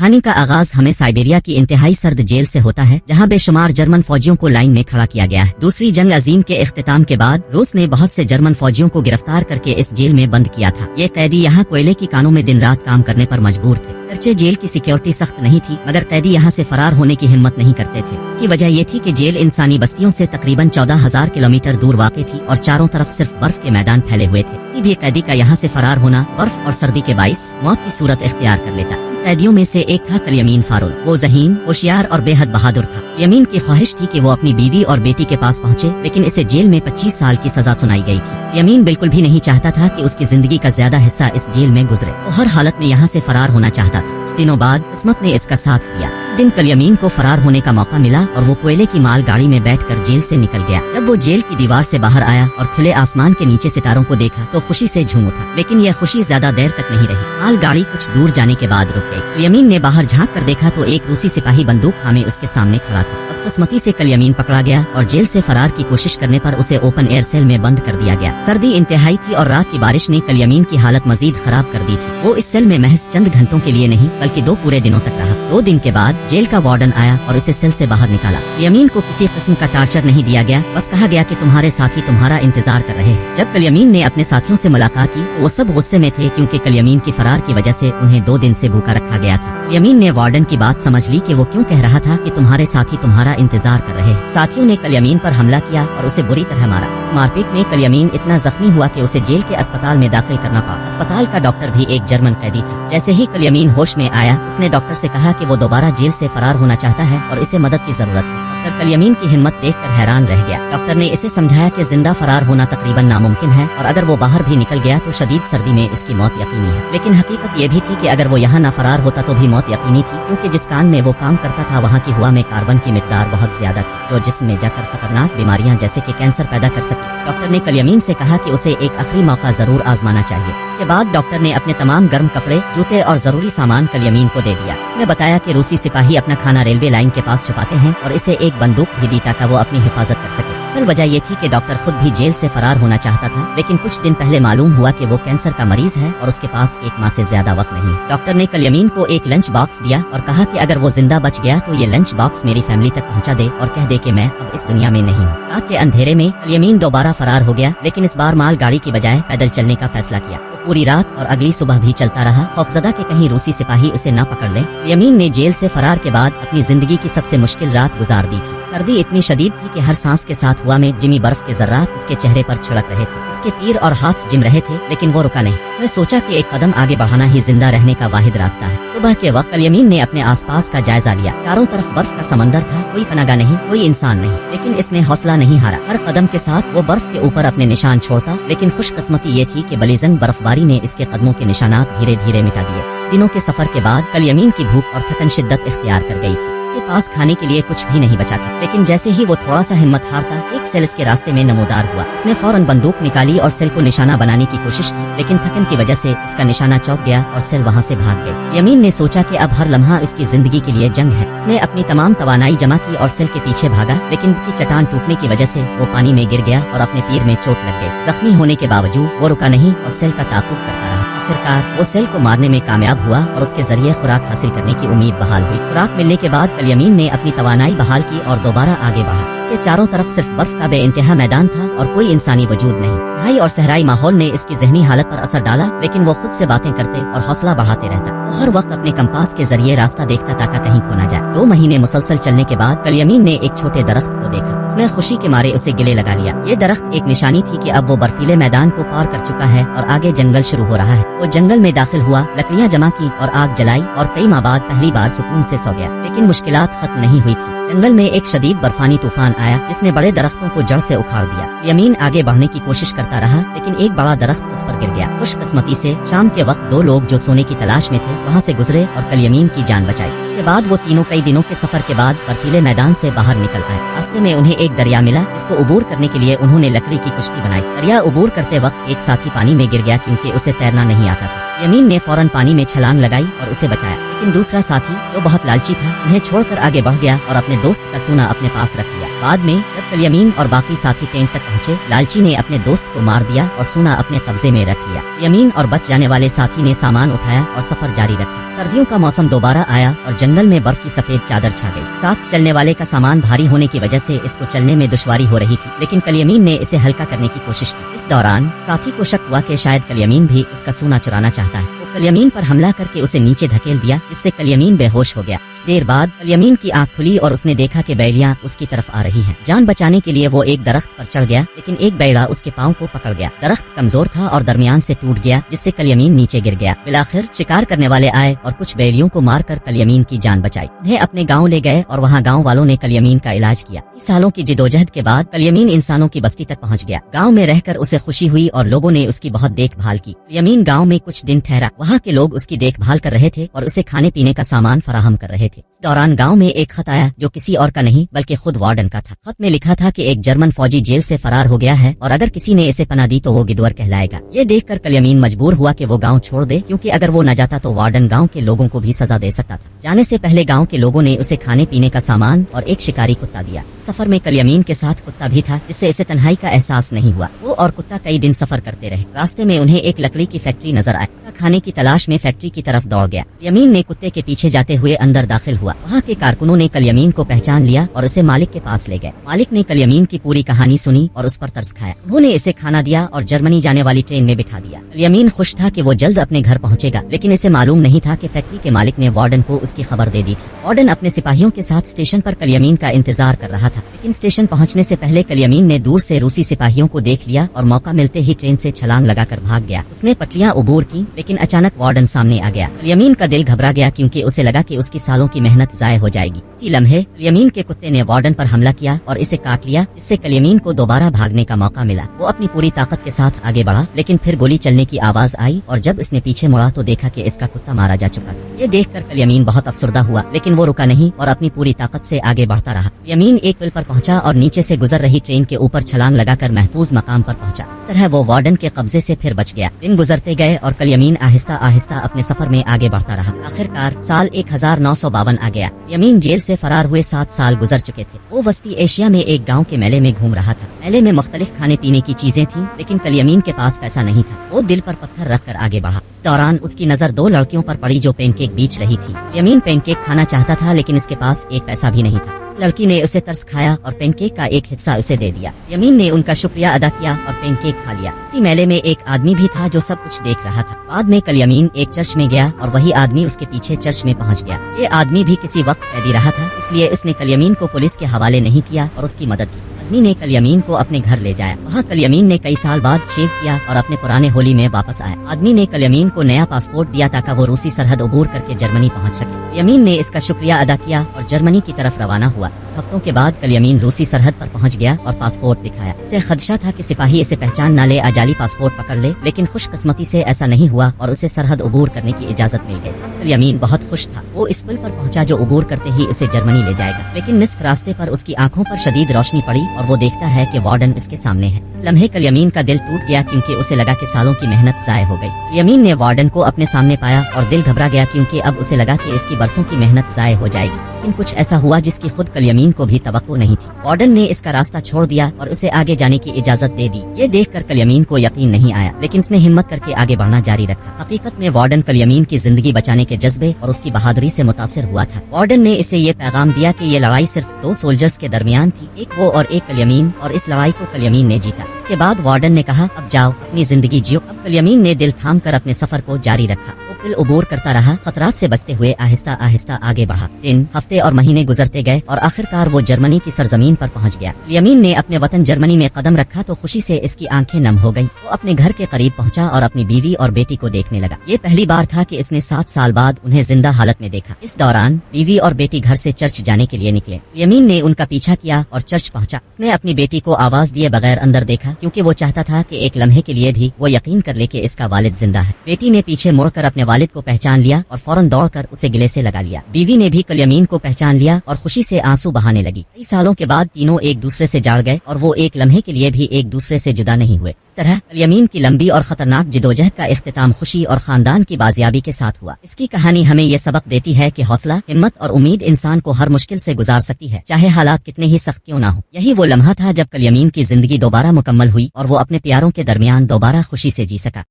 कहानी का आगाज हमें साइबेरिया की इंतहाई सर्द जेल से होता है, जहां बेशुमार जर्मन फौजियों को लाइन में खड़ा किया गया है। दूसरी जंग अजीम के इख्तिताम के बाद रूस ने बहुत से जर्मन फौजियों को गिरफ्तार करके इस जेल में बंद किया था। ये कैदी यहाँ कोयले की कानों में दिन रात काम करने पर मजबूर थे। अगरचे जेल की सिक्योरिटी सख्त नहीं थी, मगर कैदी यहाँ से फरार होने की हिम्मत नहीं करते थे। इसकी वजह ये थी कि जेल इंसानी बस्तियों से तकरीबन 14,000 किलोमीटर दूर वाक़ थी और चारों तरफ सिर्फ बर्फ के मैदान फैले हुए थे। किसी भी कैदी का यहाँ से फरार होना बर्फ और सर्दी के बाइस मौत की सूरत इख्तियार कर लेता। कैदियों में से एक था कलयमीन फारुल। वो ज़हीन, होशियार और बेहद बहादुर था। यमीन की ख्वाहिश थी कि वो अपनी बीवी और बेटी के पास पहुँचे, लेकिन इसे जेल में 25 साल की सजा सुनाई गई थी। यमीन बिल्कुल भी नहीं चाहता था कि उसकी जिंदगी का ज्यादा हिस्सा इस जेल में गुजरे। वो हर हालत में यहाँ से फरार होना चाहता था। कुछ दिनों बाद किस्मत ने इसका साथ दिया। दिन कलयमीन को फरार होने का मौका मिला और वो कोयले की माल गाड़ी में बैठकर जेल से निकल गया। जब वो जेल की दीवार से बाहर आया और खुले आसमान के नीचे सितारों को देखा तो खुशी से झूम उठा, लेकिन यह खुशी ज्यादा देर तक नहीं रही। माल गाड़ी कुछ दूर जाने के बाद रुक गई। कलयमीन ने बाहर झांक कर देखा तो एक रूसी सिपाही बंदूक थामे उसके सामने खड़ा था। बदकिस्मती से कलयमीन पकड़ा गया और जेल से फरार की कोशिश करने पर उसे ओपन एयर सेल में बंद कर दिया गया। सर्दी इंतहाई थी और रात की बारिश ने कलयमीन की हालत मजीद खराब कर दी थी। वो इस सेल में महज चंद घंटों के लिए नहीं बल्कि 2 पूरे दिनों तक रहा। 2 दिन के बाद जेल का वार्डन आया और इसे सेल से बाहर निकाला। कलयमीन को किसी किस्म का टार्चर नहीं दिया गया, बस कहा गया कि तुम्हारे साथी तुम्हारा इंतजार कर रहे हैं। जब कलयमीन ने अपने साथियों से मुलाकात की तो वो सब गुस्से में थे, क्योंकि कलयमीन की फरार की वजह से उन्हें 2 दिन से भूखा रखा गया था। कलयमीन ने वार्डन की बात समझ ली कि वो क्यों कह रहा था कि तुम्हारे साथी तुम्हारा इंतजार कर रहे हैं। साथियों ने कलयमीन पर हमला किया और उसे बुरी तरह मारा। इस मारपीट में कलयमीन इतना जख्मी हुआ कि उसे जेल के अस्पताल में दाखिल करना पड़ा। अस्पताल का डॉक्टर भी एक जर्मन कैदी था। जैसे ही कलयमीन होश में आया, उसने डॉक्टर से कहा कि वो दोबारा जेल से फरार होना चाहता है और इसे मदद की जरूरत है। डॉक्टर कलयमीन की हिम्मत देखकर हैरान रह गया। डॉक्टर ने इसे समझाया कि जिंदा फरार होना तकरीबन नामुमकिन है और अगर वो बाहर भी निकल गया तो शदीद सर्दी में इसकी मौत यकीनी है। लेकिन हकीकत ये भी थी कि अगर वो यहाँ न फरार होता तो भी मौत यकीनी थी, क्योंकि जिस कान में वो काम करता था वहाँ की हवा में कार्बन की मिकदार बहुत ज्यादा थी, जो जिस्म में जाकर खतरनाक बीमारियां जैसे कि कैंसर पैदा कर सकती। डॉक्टर ने कलयमीन से कहा कि उसे एक आखिरी मौका जरूर आजमाना चाहिए। इसके बाद डॉक्टर ने अपने तमाम गर्म कपड़े, जूते और जरूरी सामान कलयमीन को दे दिया। उसने बताया कि रूसी सिपाही अपना खाना रेलवे लाइन के पास छुपाते हैं और इसे एक बंदूक भी दी ताकि वो अपनी हिफाजत कर सके। असल वजह ये थी कि डॉक्टर खुद भी जेल से फरार होना चाहता था, लेकिन कुछ दिन पहले मालूम हुआ कि वो कैंसर का मरीज है और उसके पास 1 माह से ज्यादा वक्त नहीं है। डॉक्टर ने कलयमीन को एक लंच बॉक्स दिया और कहा कि अगर वो जिंदा बच गया तो ये लंच बॉक्स मेरी फैमिली तक पहुंचा दे और कह दे कि मैं अब इस दुनिया में नहीं हूँ। रात के अंधेरे में कलयमीन दोबारा फरार हो गया, लेकिन इस बार माल गाड़ी की बजाय पैदल चलने का फैसला किया। वो पूरी रात और अगली सुबह भी चलता रहा, खौफजदा कि कहीं रूसी सिपाही उसे न पकड़ ले। कलयमीन ने जेल से फरार के बाद अपनी जिंदगी की सबसे मुश्किल रात गुजार दी थी। सर्दी इतनी शदीद थी कि हर सांस के साथ हवा में जिमी बर्फ के जर्रात उसके चेहरे पर छिड़क रहे थे। इसके पैर और हाथ जिम रहे थे, लेकिन वो रुका नहीं। उसने सोचा कि एक कदम आगे बढ़ाना ही जिंदा रहने का वाहिद रास्ता है। सुबह के वक्त कलयमीन ने अपने आसपास का जायजा लिया। चारों तरफ बर्फ का समंदर था, कोई पनागा नहीं, कोई इंसान नहीं, लेकिन इसने हौसला नहीं हारा। हर कदम के साथ वो बर्फ के ऊपर अपने निशान छोड़ता, लेकिन खुशकिस्मती ये थी कि बलीजंग बर्फबारी ने इसके कदमों के निशानात धीरे धीरे मिटा दिए। कुछ दिनों के सफर के बाद कलयमीन की भूख और थकन शिद्दत इख्तियार कर गई थी। उसके पास खाने के लिए कुछ भी नहीं बचा था, लेकिन जैसे ही वो थोड़ा सा हिम्मत हारता, एक सेल इसके रास्ते में नमोदार हुआ। उसने फौरन बंदूक निकाली और सेल को निशाना बनाने की कोशिश की, लेकिन थकन की वजह से इसका निशाना चौक गया और सेल वहाँ से भाग गई। यमीन ने सोचा कि अब हर लम्हा इसकी जिंदगी के लिए जंग है। उसने अपनी तमाम तवानाई जमा की और सेल के पीछे भागा, लेकिन की चट्टान टूटने की वजह से वो पानी में गिर गया और अपने पैर में चोट लग गई। जख्मी होने के बावजूद वो रुका नहीं और सेल का ताक़ुब करता रहा। आखिरकार वो सेल को मारने में कामयाब हुआ और उसके जरिए खुराक हासिल करने की उम्मीद बहाल हुई। खुराक मिलने के बाद कलयमीन ने अपनी तवानाई बहाल की और दोबारा आगे बढ़ा। इसके चारों तरफ सिर्फ बर्फ का बेइंतहा मैदान था और कोई इंसानी वजूद नहीं। भाई और सहराई माहौल ने इसकी जहनी हालत पर असर डाला, लेकिन वो खुद से बातें करते और हौसला बढ़ाते रहता। वो हर वक्त अपने कंपास के जरिए रास्ता देखता ताकि कहीं खो न जाए। 2 महीने मुसलसल चलने के बाद कलयमीन ने एक छोटे दरख्त को देखा। उसने खुशी के मारे उसे गले लगा लिया। ये दरख्त एक निशानी थी कि अब वो बर्फीले मैदान को पार कर चुका है और आगे जंगल शुरू हो रहा है। वो जंगल में दाखिल हुआ, लकड़ियाँ जमा की और आग जलाई और कई माह बाद पहली बार सुकून से सो गया। लेकिन मुश्किलात खत्म नहीं हुई थी। जंगल में एक शदीद बर्फानी तूफान आया, जिसने बड़े दरख्तों को जड़ से उखाड़ दिया। यमीन आगे बढ़ने की कोशिश करता रहा, लेकिन एक बड़ा दरख्त उस पर गिर गया। खुशकिस्मती से शाम के वक्त 2 लोग जो सोने की तलाश में थे वहाँ से गुजरे और कलयमीन की जान बचाई। इसके बाद वो तीनों कई दिनों के सफर के बाद बर्फीले मैदान से बाहर निकल आए। रास्ते में उन्हें एक दरिया मिला, जिसको अबूर करने के लिए उन्होंने लकड़ी की कुश्ती बनाई। दरिया अबूर करते वक्त एक साथी पानी में गिर गया, क्योंकि उसे तैरना नहीं आता था। यमीन ने फौरन पानी में छलांग लगाई और उसे बचाया, लेकिन दूसरा साथी जो बहुत लालची था उन्हें छोड़कर आगे बढ़ गया और अपने दोस्त का सोना अपने पास रख लिया। बाद में जब कलयमीन और बाकी साथी टेंट तक पहुँचे, लालची ने अपने दोस्त को मार दिया और सोना अपने कब्जे में रख लिया। यमीन और बच जाने वाले साथी ने सामान उठाया और सफर जारी रखा। सर्दियों का मौसम दोबारा आया और जंगल में बर्फ की सफेद चादर छा गई। साथ चलने वाले का सामान भारी होने की वजह से इसको चलने में दुश्वारी हो रही थी, लेकिन कलयमीन ने इसे हल्का करने की कोशिश की। इस दौरान साथी को शक हुआ कि शायद कलयमीन भी उसका सोना चुराना चाहता है, तो कलयमीन पर हमला करके उसे नीचे धकेल दिया, जिससे कलयमीन बेहोश हो गया। कुछ देर बाद कलयमीन की आंख खुली और उसने देखा कि बैलियां उसकी तरफ आ रही हैं। जान बचाने के लिए वो एक दरख्त पर चढ़ गया, लेकिन एक बैड़ा उसके पांव को पकड़ गया। दरख्त कमजोर था और दरमियान से टूट गया, जिससे कलयमीन नीचे गिर गया। बिलाखिर शिकार करने वाले आए और कुछ बैलियों को मारकर कलयमीन की जान बचाई। उन्हें अपने गाँव ले गए और वहाँ गाँव वालों ने कलयमीन का इलाज किया। 20 सालों की जिदोजहद के बाद कलयमीन इंसानों की बस्ती तक पहुँच गया। गाँव में रहकर उसे खुशी हुई और लोगों ने उसकी बहुत देखभाल की। कलयमीन गाँव में कुछ दिन ठहरा। वहाँ के लोग उसकी देखभाल कर रहे थे और उसे खाने पीने का सामान फराहम कर रहे थे। इस दौरान गाँव में एक खत आया जो किसी और का नहीं बल्कि खुद वार्डन का था। खत में लिखा था कि एक जर्मन फौजी जेल से फरार हो गया है और अगर किसी ने इसे पनाह दी तो वो गिदवर कहलाएगा। ये देखकर कलयमीन मजबूर हुआ कि वो गाँव छोड़ दे, क्योंकि अगर वो न जाता तो वार्डन गाँव के लोगों को भी सजा दे सकता था। जाने से पहले गाँव के लोगों ने उसे खाने पीने का सामान और एक शिकारी कुत्ता दिया। सफर में कलयमीन के साथ कुत्ता भी था, जिससे इसे तन्हाई का एहसास नहीं हुआ। वो और कुत्ता कई दिन सफर करते रहे। रास्ते में उन्हें एक लकड़ी की फैक्ट्री नजर आई। खाने की तलाश में फैक्ट्री की तरफ दौड़ गया। कलयमीन ने कुत्ते के पीछे जाते हुए अंदर दाखिल हुआ। वहाँ के कारकुनों ने कलयमीन को पहचान लिया और उसे मालिक के पास ले गए। मालिक ने कलयमीन की पूरी कहानी सुनी और उस पर तरस खाया। उन्होंने इसे खाना दिया और जर्मनी जाने वाली ट्रेन में बिठा दिया। कलयमीन खुश था कि वो जल्द अपने घर पहुँचेगा, लेकिन इसे मालूम नहीं था कि फैक्ट्री के मालिक ने वार्डन को उसकी खबर दे दी थी। वार्डन अपने सिपाहियों के साथ स्टेशन पर कलयमीन का इंतजार कर रहा था, लेकिन स्टेशन पहुँचने से पहले कलयमीन ने दूर से रूसी सिपाहियों को देख लिया और मौका मिलते ही ट्रेन से छलांग लगाकर भाग गया। उसने पटरियां उबूर की, लेकिन अचानक वार्डन सामने आ गया। कलयमीन का दिल घबरा गया, क्योंकि उसे लगा कि उसकी सालों की मेहनत जाया हो जाएगी। इसी लम्हे कलयमीन के कुत्ते ने वार्डन पर हमला किया और इसे काट लिया, जिससे कलयमीन को दोबारा भागने का मौका मिला। वो अपनी पूरी ताकत के साथ आगे बढ़ा, लेकिन फिर गोली चलने की आवाज आई और जब इसने पीछे मुड़ा तो देखा कि इसका कुत्ता मारा जा चुका था। ये देखकर कलयमीन बहुत अफसरदा हुआ, लेकिन वो रुका नहीं और अपनी पूरी ताकत से आगे बढ़ता रहा। कलयमीन एक पुल पर पहुंचा और नीचे से गुजर रही ट्रेन के ऊपर छलांग लगाकर महफूज मकाम पर पहुंचा। इस तरह वो वार्डन के कब्जे से फिर बच गया। दिन गुजरते गए और कलयमीन आहिस्ता आहिस्ता अपने सफर में आगे बढ़ता रहा। आखिरकार साल 1952 आ गया। कलयमीन जेल से फरार हुए 7 साल गुजर चुके थे। वो वस्ती एशिया में एक गांव के मेले में घूम रहा था। मेले में मुख्तलिफ खाने पीने की चीजें थीं, लेकिन कलयमीन के पास पैसा नहीं था। वो दिल पर पत्थर रखकर आगे बढ़ा। इस दौरान उसकी नजर 2 लड़कियों पर पड़ी जो पैनकेक बेच रही थी। कलयमीन पैनकेक खाना चाहता था, लेकिन इसके पास एक पैसा भी नहीं था। लड़की ने उसे तरस खाया और पैनकेक का एक हिस्सा उसे दे दिया। कलयमीन ने उनका शुक्रिया अदा किया और पैनकेक खा लिया। इसी मेले में एक आदमी भी था जो सब कुछ देख रहा था। बाद में कलयमीन एक चर्च में गया और वही आदमी उसके पीछे चर्च में पहुंच गया। ये आदमी भी किसी वक्त कैदी रहा था, इसलिए उसने कलयमीन को पुलिस के हवाले नहीं किया और उसकी मदद की। आदमी ने कलयमीन को अपने घर ले जाया। वहाँ कलयमीन ने कई साल बाद शेव किया और अपने पुराने होली में वापस आया। आदमी ने कलयमीन को नया पासपोर्ट दिया ताकि वो रूसी सरहद अबूर करके जर्मनी पहुँच सके। कलयमीन ने इसका शुक्रिया अदा किया और जर्मनी की तरफ रवाना हुआ। हफ्तों के बाद कलयमीन रूसी सरहद पर पहुंच गया और पासपोर्ट दिखाया। इसे खदशा था कि सिपाही इसे पहचान न ले, अजाली पासपोर्ट पकड़ ले, लेकिन खुशकिस्मती से ऐसा नहीं हुआ और उसे सरहद अबूर करने की इजाजत मिल गई। कलयमीन बहुत खुश था। वो इस पुल पर पहुंचा जो अबूर करते ही इसे जर्मनी ले जाएगा, लेकिन निस्फ रास्ते पर उसकी आंखों पर शदीद रोशनी पड़ी और वो देखता है कि वार्डन इसके सामने है। लम्हे कलयमीन का दिल टूट गया, क्योंकि उसे लगा कि सालों की मेहनत जाया हो गई। कलयमीन ने वार्डन को अपने सामने पाया और दिल घबरा गया, क्योंकि अब उसे लगा कि इसकी बरसों की मेहनत जाया हो जाएगी। लेकिन कुछ ऐसा हुआ जिसकी खुद कलयमीन को भी तवक्को नहीं थी। वार्डन ने इसका रास्ता छोड़ दिया और उसे आगे जाने की इजाजत दे दी। ये देखकर कलयमीन को यकीन नहीं आया, लेकिन उसने हिम्मत करके आगे बढ़ना जारी रखा। हकीकत में वार्डन कलयमीन की जिंदगी बचाने के जज्बे और उसकी बहादुरी से मुतासिर हुआ था। वार्डन ने इसे ये पैगाम दिया कि ये लड़ाई सिर्फ 2 सोल्जर्स के दरमियान थी, एक वो और एक कलयमीन, और इस लड़ाई को कलयमीन ने जीता। इसके बाद वार्डन ने कहा, अब जाओ अपनी जिंदगी जियो। अब कलयमीन ने दिल थाम कर अपने सफर को जारी रखा। वो पुल अबूर करता रहा, खतरात से बचते हुए आहिस्ता आहिस्ता आगे बढ़ा। दिन, हफ्ते और महीने गुजरते गए और आखिरकार वो जर्मनी की सरजमीन पर पहुंच गया। कलयमीन ने अपने वतन जर्मनी में कदम रखा तो खुशी से इसकी आंखें नम हो गईं। वो अपने घर के करीब पहुंचा और अपनी बीवी और बेटी को देखने लगा। ये पहली बार था कि इसने 7 साल बाद उन्हें जिंदा हालत में देखा। इस दौरान बीवी और बेटी घर से चर्च जाने के लिए निकले। कलयमीन ने उनका पीछा किया और चर्च पहुंचा। उसने अपनी बेटी को आवाज दिए बगैर अंदर देखा, क्योंकि वो चाहता था कि एक लम्हे के लिए भी वो यकीन कर ले कि इसका वालिद जिंदा है। बेटी ने पीछे मुड़कर अपने वालिद को पहचान लिया और फौरन दौड़कर उसे गले से लगा लिया। बीवी ने भी कलयमीन को पहचान लिया और खुशी से आंसू बहाने लगी। कई सालों के बाद तीनों एक दूसरे से जाड़ गए और वो एक लम्हे के लिए भी एक दूसरे से जुदा नहीं हुए। طرح الیمین کی لمبی اور خطرناک جدوجہد کا اختتام خوشی اور خاندان کی بازیابی کے ساتھ ہوا۔ اس کی کہانی ہمیں یہ سبق دیتی ہے کہ حوصلہ، ہمت اور امید انسان کو ہر مشکل سے گزار سکتی ہے، چاہے حالات کتنے ہی سخت کیوں نہ ہو۔ یہی وہ لمحہ تھا جب الیمین کی زندگی دوبارہ مکمل ہوئی اور وہ اپنے پیاروں کے درمیان دوبارہ خوشی سے جی سکا۔